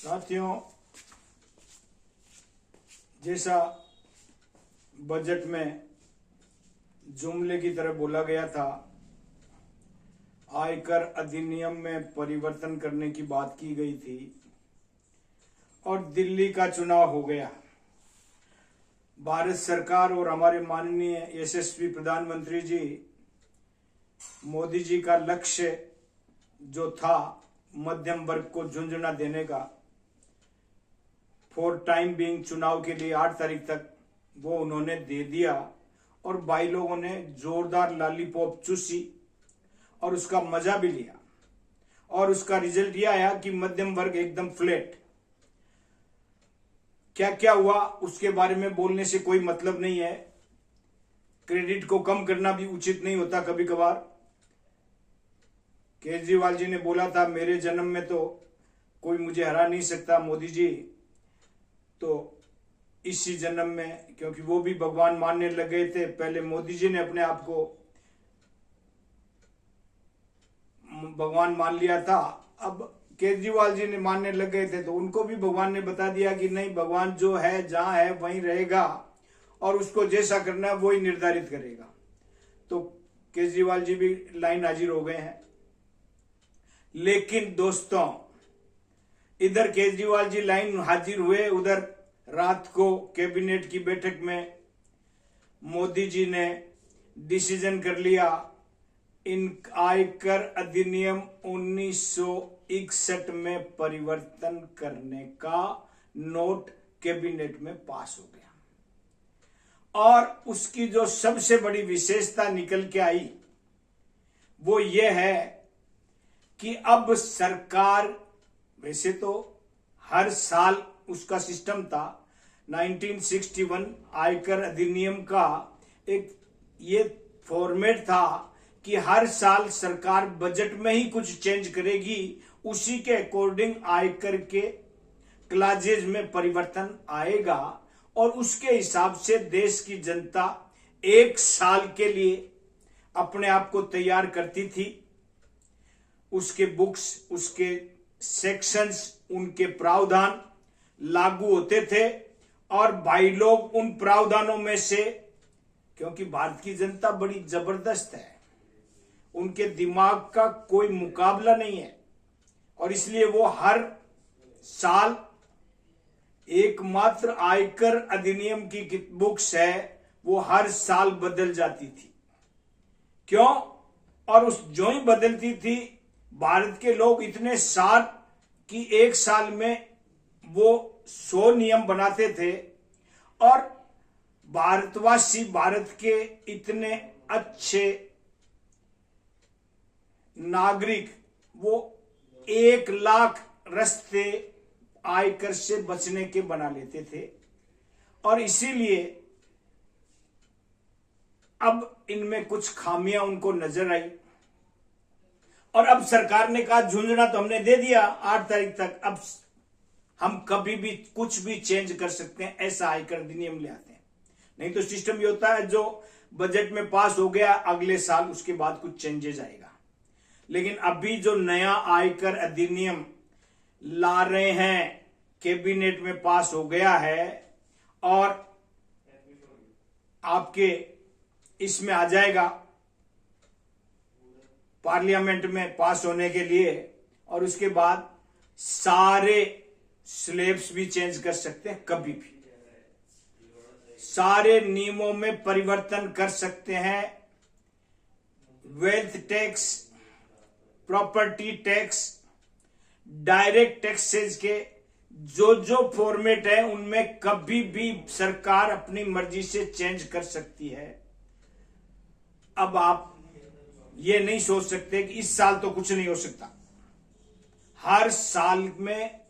साथियों, जैसा बजट में जुमले की तरह बोला गया था, आयकर अधिनियम में परिवर्तन करने की बात की गई थी और दिल्ली का चुनाव हो गया। भारत सरकार और हमारे माननीय यशस्वी प्रधानमंत्री जी मोदी जी का लक्ष्य जो था मध्यम वर्ग को झुंझुना देने का, फॉर टाइम बीइंग चुनाव के लिए 8 तारीख तक वो उन्होंने दे दिया और भाई लोगों ने जोरदार लॉलीपॉप चूसी और उसका मजा भी लिया और उसका रिजल्ट यह आया कि मध्यम वर्ग एकदम फ्लैट। क्या क्या हुआ उसके बारे में बोलने से कोई मतलब नहीं है, क्रेडिट को कम करना भी उचित नहीं होता। कभी कभार केजरीवाल जी ने बोला था मेरे जन्म में तो कोई मुझे हरा नहीं सकता मोदी जी, तो इसी जन्म में, क्योंकि वो भी भगवान मानने लग गए थे। पहले मोदी जी ने अपने आप को भगवान मान लिया था, अब केजरीवाल जी ने मानने लग गए थे, तो उनको भी भगवान ने बता दिया कि नहीं, भगवान जो है जहां है वहीं रहेगा और उसको जैसा करना है वही निर्धारित करेगा। तो केजरीवाल जी भी लाइन हाजिर हो गए हैं। लेकिन दोस्तों, इधर केजरीवाल जी लाइन हाजिर हुए, उधर रात को कैबिनेट की बैठक में मोदी जी ने डिसीजन कर लिया इन आयकर अधिनियम 1961 में परिवर्तन करने का। नोट कैबिनेट में पास हो गया और उसकी जो सबसे बड़ी विशेषता निकल के आई वो ये है कि अब सरकार, वैसे तो हर साल उसका सिस्टम था, 1961 आयकर अधिनियम का एक ये फॉर्मेट था कि हर साल सरकार बजट में ही कुछ चेंज करेगी, उसी के अकॉर्डिंग आयकर के क्लाजेज में परिवर्तन आएगा और उसके हिसाब से देश की जनता एक साल के लिए अपने आप को तैयार करती थी। उसके बुक्स, उसके सेक्शंस, उनके प्रावधान लागू होते थे और भाई लोग उन प्रावधानों में से, क्योंकि भारत की जनता बड़ी जबरदस्त है, उनके दिमाग का कोई मुकाबला नहीं है और इसलिए वो हर साल एकमात्र आयकर अधिनियम की बुक्स है वो हर साल बदल जाती थी। क्यों? और उस जो ही बदलती थी, भारत के लोग इतने शार्प कि एक साल में वो 100 नियम बनाते थे और भारतवासी, भारत के इतने अच्छे नागरिक, वो 1 लाख रास्ते आयकर से बचने के बना लेते थे और इसीलिए अब इनमें कुछ खामियां उनको नजर आई और अब सरकार ने कहा झुंझुना तो हमने दे दिया 8 तारीख तक, अब हम कभी भी कुछ भी चेंज कर सकते हैं, ऐसा आयकर अधिनियम ले आते हैं। नहीं तो सिस्टम ये होता है जो बजट में पास हो गया अगले साल उसके बाद कुछ चेंजेस आएगा। लेकिन अभी जो नया आयकर अधिनियम ला रहे हैं, कैबिनेट में पास हो गया है और आपके इसमें आ जाएगा पार्लियामेंट में पास होने के लिए और उसके बाद सारे स्लैब्स भी चेंज कर सकते हैं, कभी भी सारे नियमों में परिवर्तन कर सकते हैं। Wealth tax, property tax, direct taxes के जो जो फॉर्मेट है उनमें कभी भी सरकार अपनी मर्जी से चेंज कर सकती है। अब आप ये नहीं सोच सकते कि इस साल तो कुछ नहीं हो सकता, हर साल में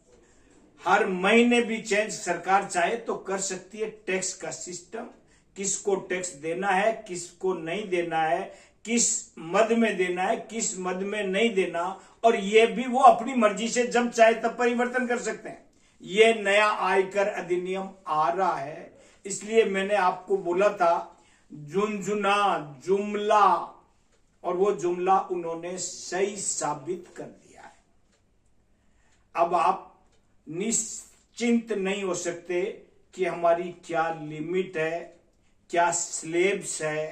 हर महीने भी चेंज सरकार चाहे तो कर सकती है। टैक्स का सिस्टम, किसको टैक्स देना है, किसको नहीं देना है, किस मद में देना है, किस मद में नहीं देना, और ये भी वो अपनी मर्जी से जब चाहे तब परिवर्तन कर सकते हैं। ये नया आयकर अधिनियम आ रहा है, इसलिए मैंने आपको बोला था झुंझुना जुमला, और वो जुमला उन्होंने सही साबित कर दिया है। अब आप निश्चिंत नहीं हो सकते कि हमारी क्या लिमिट है, क्या स्लैब्स है,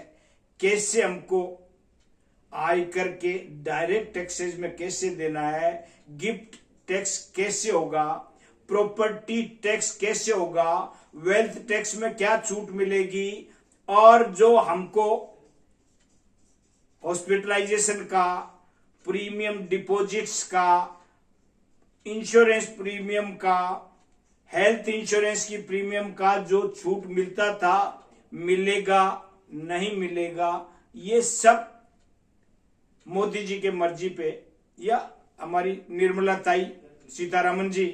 कैसे हमको आयकर के डायरेक्ट टैक्सेस में कैसे देना है, गिफ्ट टैक्स कैसे होगा, प्रॉपर्टी टैक्स कैसे होगा, वेल्थ टैक्स में क्या छूट मिलेगी, और जो हमको हॉस्पिटलाइजेशन का, प्रीमियम डिपॉजिट्स का, इंश्योरेंस प्रीमियम का, हेल्थ इंश्योरेंस की प्रीमियम का जो छूट मिलता था, मिलेगा नहीं मिलेगा, ये सब मोदी जी के मर्जी पे या हमारी निर्मला ताई सीतारामन जी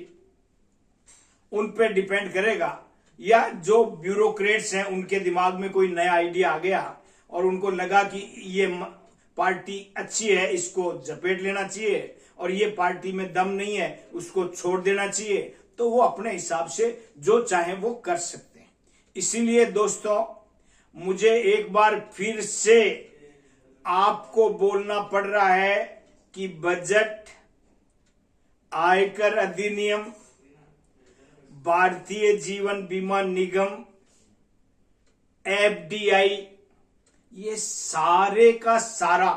उन पे डिपेंड करेगा, या जो ब्यूरोक्रेट्स हैं उनके दिमाग में कोई नया आइडिया आ गया और उनको लगा कि ये पार्टी अच्छी है, इसको जपेट लेना चाहिए, और ये पार्टी में दम नहीं है, उसको छोड़ देना चाहिए, तो वो अपने हिसाब से जो चाहे वो कर सकते हैं। इसीलिए दोस्तों, मुझे एक बार फिर से आपको बोलना पड़ रहा है कि बजट, आयकर अधिनियम, भारतीय जीवन बीमा निगम, एफडीआई, ये सारे का सारा,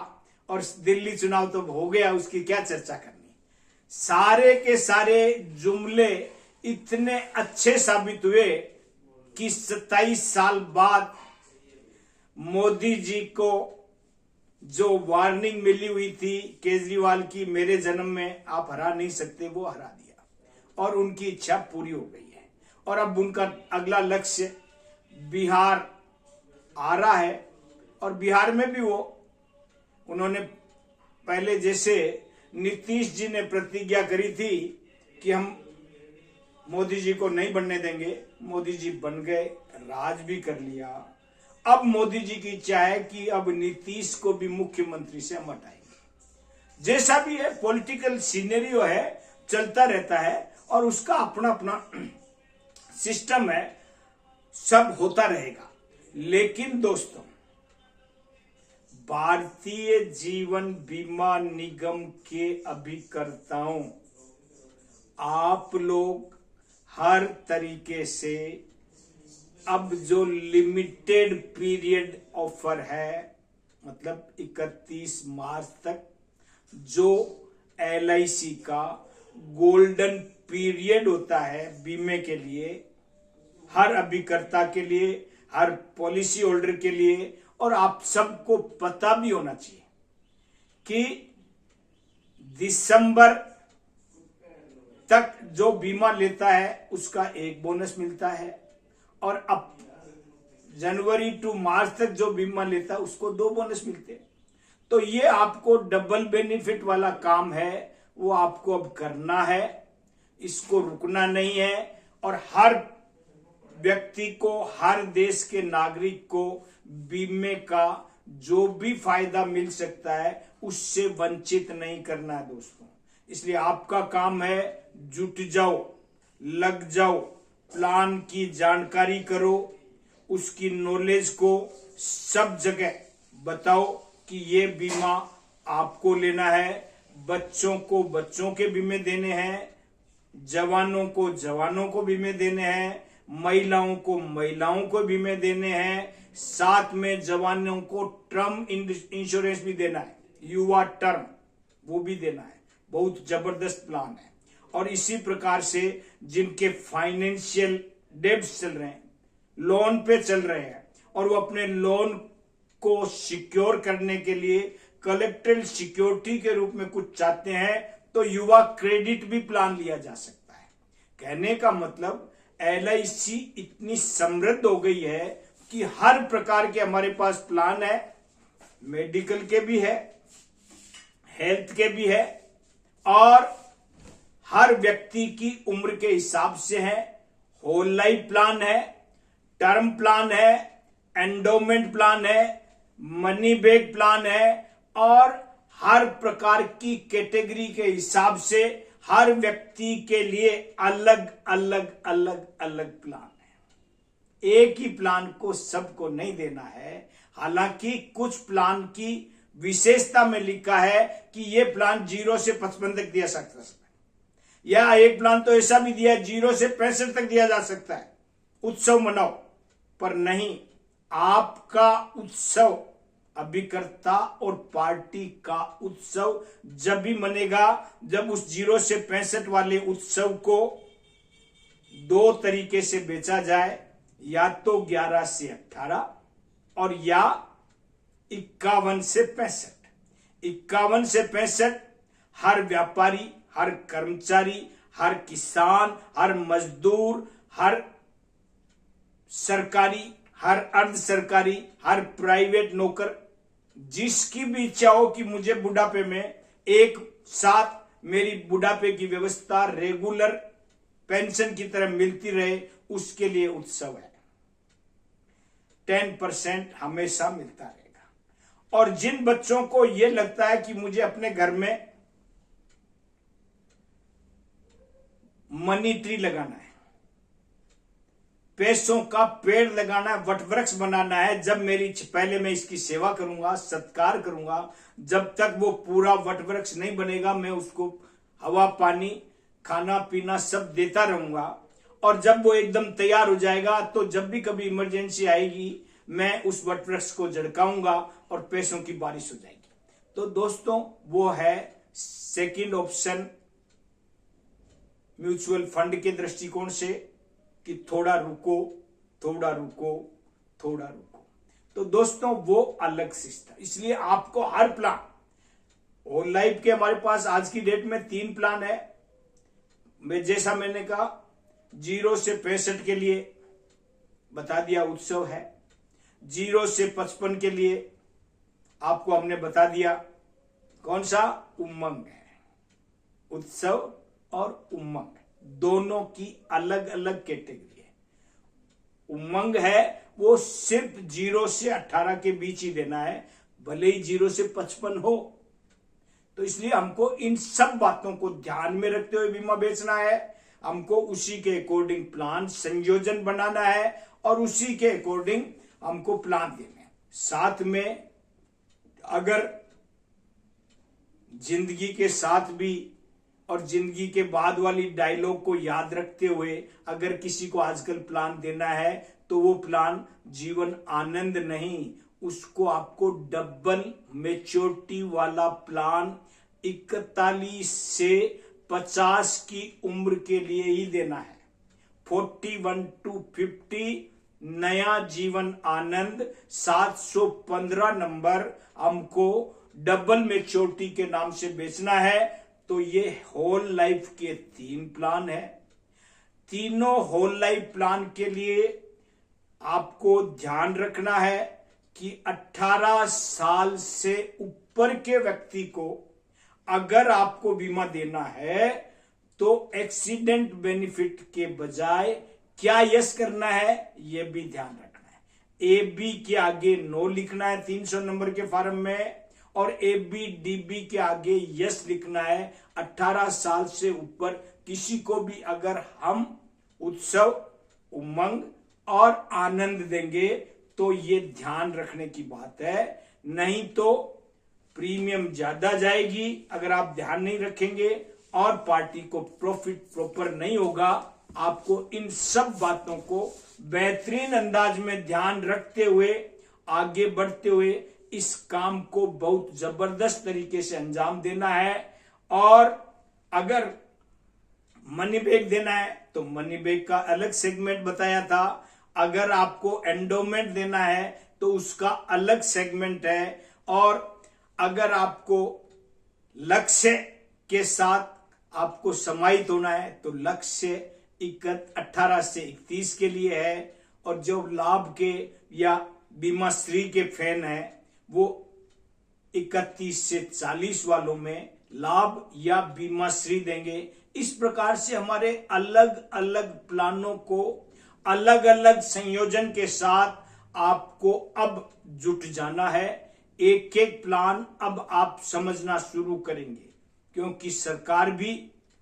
और दिल्ली चुनाव तो हो गया, उसकी क्या चर्चा करनी, सारे के सारे जुमले इतने अच्छे साबित हुए कि 27 साल बाद मोदी जी को जो वार्निंग मिली हुई थी केजरीवाल की, मेरे जन्म में आप हरा नहीं सकते, वो हरा दिया और उनकी इच्छा पूरी हो गई है। और अब उनका अगला लक्ष्य बिहार आ रहा है, और बिहार में भी उन्होंने पहले जैसे नीतीश जी ने प्रतिज्ञा करी थी कि हम मोदी जी को नहीं बनने देंगे, मोदी जी बन गए, राज भी कर लिया। अब मोदी जी की इच्छा है कि अब नीतीश को भी मुख्यमंत्री से हम हटाएंगे। जैसा भी है, पॉलिटिकल सिनेरियो है, चलता रहता है और उसका अपना अपना सिस्टम है, सब होता रहेगा। लेकिन दोस्तों, भारतीय जीवन बीमा निगम के अभिकर्ताओं, आप लोग हर तरीके से अब जो लिमिटेड पीरियड ऑफर है, मतलब 31 मार्च तक जो LIC का गोल्डन पीरियड होता है बीमे के लिए, हर अभिकर्ता के लिए, हर पॉलिसी होल्डर के लिए, और आप सबको पता भी होना चाहिए कि दिसंबर तक जो बीमा लेता है उसका एक बोनस मिलता है, और अब जनवरी टू मार्च तक जो बीमा लेता है उसको 2 बोनस मिलते हैं। तो ये आपको डबल बेनिफिट वाला काम है, वो आपको अब करना है, इसको रुकना नहीं है। और हर व्यक्ति को, हर देश के नागरिक को बीमे का जो भी फायदा मिल सकता है उससे वंचित नहीं करना है दोस्तों। इसलिए आपका काम है, जुट जाओ, लग जाओ, प्लान की जानकारी करो, उसकी नॉलेज को सब जगह बताओ कि ये बीमा आपको लेना है, बच्चों को बच्चों के बीमे देने हैं, जवानों को जवानों को बीमे देने हैं, महिलाओं को महिलाओं को बीमे देने हैं, साथ में जवानों को टर्म इंश्योरेंस भी देना है, युवा टर्म वो भी देना है। बहुत जबरदस्त प्लान है। और इसी प्रकार से जिनके फाइनेंशियल डेब्ट्स चल रहे हैं, लोन पे चल रहे हैं, और वो अपने लोन को सिक्योर करने के लिए कलेक्ट्रल सिक्योरिटी के रूप में कुछ चाहते हैं, तो युवा क्रेडिट भी प्लान लिया जा सकता है। कहने का मतलब LIC इतनी समृद्ध हो गई है कि हर प्रकार के हमारे पास प्लान है, मेडिकल के भी है, हेल्थ के भी है, और हर व्यक्ति की उम्र के हिसाब से है, होल लाइफ प्लान है, टर्म प्लान है, एंडोमेंट प्लान है, मनी बैक प्लान है, और हर प्रकार की कैटेगरी के हिसाब से हर व्यक्ति के लिए अलग अलग अलग अलग प्लान है। एक ही प्लान को सबको नहीं देना है। हालांकि कुछ प्लान की विशेषता में लिखा है कि यह प्लान 0 से 55 तक दिया सकता है, या एक प्लान तो ऐसा भी दिया है 0 से 65 तक दिया जा सकता है, उत्सव मनाओ। पर नहीं, आपका उत्सव अभिकर्ता और पार्टी का उत्सव जब भी मनेगा जब उस 0 से 65 वाले उत्सव को 2 तरीके से बेचा जाए, या तो 11 से 18 और या 51 से 65। 51 से 65 हर व्यापारी, हर कर्मचारी, हर किसान, हर मजदूर, हर सरकारी, हर अर्ध सरकारी, हर प्राइवेट नौकर, जिसकी भी इच्छा हो कि मुझे बुढ़ापे में एक साथ मेरी बुढ़ापे की व्यवस्था रेगुलर पेंशन की तरह मिलती रहे, उसके लिए उत्सव है। 10% हमेशा मिलता रहेगा। और जिन बच्चों को यह लगता है कि मुझे अपने घर में मनी ट्री लगाना है, पैसों का पेड़ लगाना है, वटवृक्ष बनाना है, जब मेरी पहले मैं इसकी सेवा करूंगा, सत्कार करूंगा, जब तक वो पूरा वटवृक्ष नहीं बनेगा मैं उसको हवा पानी खाना पीना सब देता रहूंगा। और जब वो एकदम तैयार हो जाएगा तो जब भी कभी इमरजेंसी आएगी मैं उस वटवृक्ष को झड़काऊंगा और पैसों की बारिश हो जाएगी। तो दोस्तों, वो है सेकंड ऑप्शन म्यूचुअल फंड के दृष्टिकोण से कि थोड़ा रुको, थोड़ा रुको, थोड़ा रुको। तो दोस्तों, वो अलग सिस्टम। इसलिए आपको हर प्लान, होल लाइफ के हमारे पास आज की डेट में 3 प्लान है। जैसा मैंने कहा 0 से 65 के लिए बता दिया उत्सव है, 0 से 55 के लिए आपको हमने बता दिया कौन सा, उमंग है। उत्सव और उमंग दोनों की अलग अलग कैटेगरी है। उमंग है वो सिर्फ 0 से 18 के बीच ही देना है, भले ही 0 से 55 हो। तो इसलिए हमको इन सब बातों को ध्यान में रखते हुए बीमा बेचना है। हमको उसी के अकॉर्डिंग प्लान संयोजन बनाना है और उसी के अकॉर्डिंग हमको प्लान देने हैं। साथ में अगर जिंदगी के साथ भी और जिंदगी के बाद वाली डायलॉग को याद रखते हुए अगर किसी को आजकल प्लान देना है तो वो प्लान जीवन आनंद नहीं, उसको आपको डबल मैच्योरिटी वाला प्लान 41 से 50 की उम्र के लिए ही देना है। 41 to 50 नया जीवन आनंद 715 नंबर हमको डबल मैच्योरिटी के नाम से बेचना है। तो ये होल लाइफ के 3 प्लान है। तीनों होल लाइफ प्लान के लिए आपको ध्यान रखना है कि 18 साल से ऊपर के व्यक्ति को अगर आपको बीमा देना है तो एक्सीडेंट बेनिफिट के बजाय क्या यस करना है यह भी ध्यान रखना है। ए बी के आगे नो लिखना है 300 नंबर के फॉर्म में, और ए बी डी बी के आगे यस लिखना है। 18 साल से ऊपर किसी को भी अगर हम उत्सव, उमंग और आनंद देंगे तो ये ध्यान रखने की बात है, नहीं तो प्रीमियम ज्यादा जाएगी अगर आप ध्यान नहीं रखेंगे और पार्टी को प्रॉफिट प्रॉपर नहीं होगा। आपको इन सब बातों को बेहतरीन अंदाज में ध्यान रखते हुए आगे बढ़ते हुए इस काम को बहुत जबरदस्त तरीके से अंजाम देना है। और अगर मनी बैग देना है तो मनी बैग का अलग सेगमेंट बताया था। अगर आपको एंडोमेंट देना है तो उसका अलग सेगमेंट है। और अगर आपको लक्ष्य के साथ आपको समाहित होना है तो लक्ष्य 18 से 31 के लिए है। और जो लाभ के या बीमा श्री के फैन है वो 31 से 40 वालों में लाभ या बीमा श्री देंगे। इस प्रकार से हमारे अलग अलग प्लानों को अलग अलग संयोजन के साथ आपको अब जुट जाना है। एक एक प्लान अब आप समझना शुरू करेंगे क्योंकि सरकार भी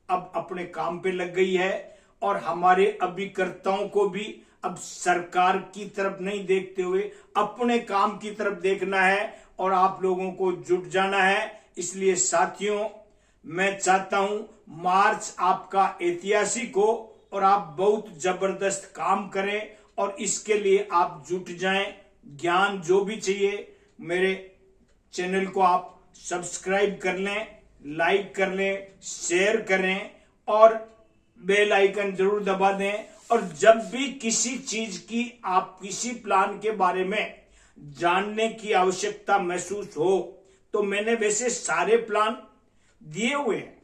अब अपने काम पे लग गई है और हमारे अभिकर्ताओं को भी अब सरकार की तरफ नहीं देखते हुए अपने काम की तरफ देखना है और आप लोगों को जुट जाना है। इसलिए साथियों, मैं चाहता हूं मार्च आपका ऐतिहासिक हो और आप बहुत जबरदस्त काम करें और इसके लिए आप जुट जाएं। ज्ञान जो भी चाहिए मेरे चैनल को आप सब्सक्राइब कर लें, लाइक कर लें, शेयर करें और बेल आइकन जरूर दबा दें। और जब भी किसी चीज की आप किसी प्लान के बारे में जानने की आवश्यकता महसूस हो तो मैंने वैसे सारे प्लान दिए हुए हैं,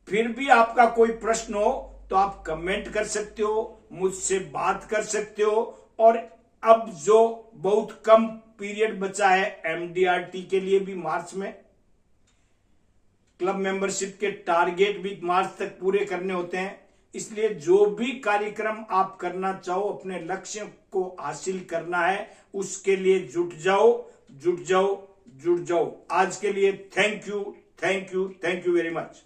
फिर भी आपका कोई प्रश्न हो तो आप कमेंट कर सकते हो, मुझसे बात कर सकते हो। और अब जो बहुत कम पीरियड बचा है एमडीआरटी के लिए भी, मार्च में क्लब मेंबरशिप के टारगेट भी मार्च तक पूरे करने होते हैं, इसलिए जो भी कार्यक्रम आप करना चाहो, अपने लक्ष्य को हासिल करना है, उसके लिए जुट जाओ जुट जाओ जुट जाओ। आज के लिए थैंक यू वेरी मच।